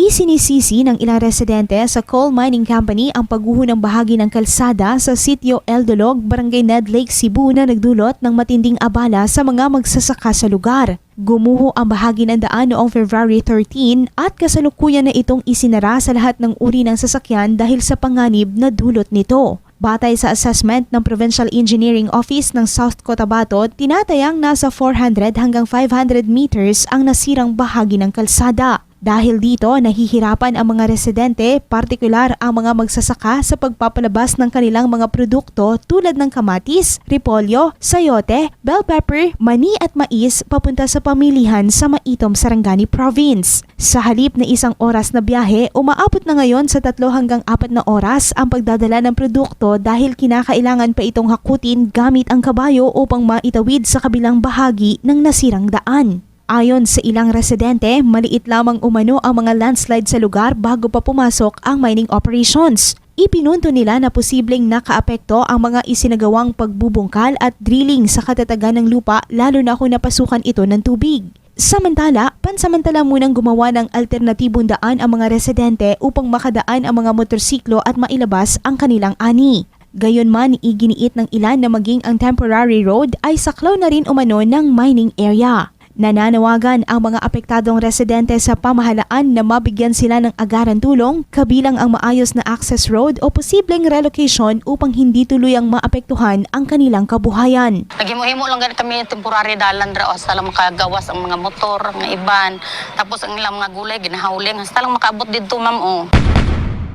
Isinisisi ng ilang residente sa coal mining company ang pagguho ng bahagi ng kalsada sa sitio El Dolog, Barangay Ned Lake, Cebu na nagdulot ng matinding abala sa mga magsasaka sa lugar. Gumuho ang bahagi ng daan noong February 13 at kasalukuyan na itong isinara sa lahat ng uri ng sasakyan dahil sa panganib na dulot nito. Batay sa assessment ng Provincial Engineering Office ng South Cotabato, tinatayang nasa 400 hanggang 500 meters ang nasirang bahagi ng kalsada. Dahil dito, nahihirapan ang mga residente, partikular ang mga magsasaka sa pagpapalabas ng kanilang mga produkto tulad ng kamatis, repolyo, sayote, bell pepper, mani at mais papunta sa pamilihan sa Maitom, Sarangani Province. Sa halip na 1 oras na biyahe, umaabot na ngayon sa 3 hanggang 4 na oras ang pagdadala ng produkto dahil kinakailangan pa itong hakutin gamit ang kabayo upang maitawid sa kabilang bahagi ng nasirang daan. Ayon sa ilang residente, maliit lamang umano ang mga landslide sa lugar bago pa pumasok ang mining operations. Ipinunto nila na posibleng nakaapekto ang mga isinagawang pagbubungkal at drilling sa katatagan ng lupa lalo na kung napasukan ito ng tubig. Samantala, pansamantala munang gumawa ng alternatibong daan ang mga residente upang makadaan ang mga motorsiklo at mailabas ang kanilang ani. Gayunman, iginiit ng ilan na maging ang temporary road ay saklaw na rin umano ng mining area. Nananawagan ang mga apektadong residente sa pamahalaan na mabigyan sila ng agarang tulong, kabilang ang maayos na access road o posibleng relocation upang hindi tuluyang maapektuhan ang kanilang kabuhayan. Naghimo-himo lang ganit kami temporary dalan ra hasta lang makagawas ang mga motor, mga iban. Tapos ang ilang mga gulay ginahawling hasta lang makaabot didto, ma'am.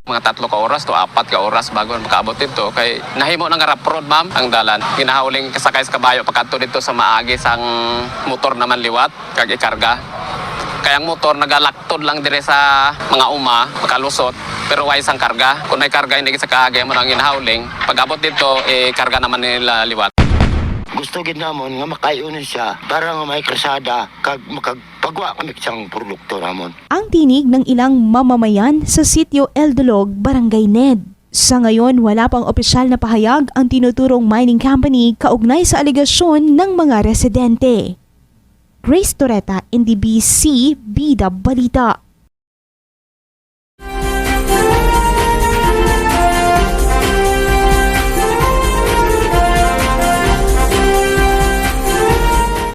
Mga 3 ka oras to 4 ka oras bago makaabot dito kay nahimo ng rough road, ma'am, ang dalan. Ginahauling kasakay sa kabayo pagkadto dito sa maagi sang motor naman liwat kag ikarga. Kaya ang motor nagalaktod lang dire sa mga makalusot pero way sang karga. Kung may karga hindi sa kaagi mo nang ginahauling, pag-abot dito karga naman nila liwat. Gusto gid namon nga makayunon siya para nga may krasada kag makagpagwa kami siyang produkto namon. Ang tinig ng ilang mamamayan sa sitio El Dolog, Barangay Ned. Sa ngayon, wala pang opisyal na pahayag ang tinuturong mining company kaugnay sa aligasyon ng mga residente. Grace Toreta, NDBC, Bida Balita.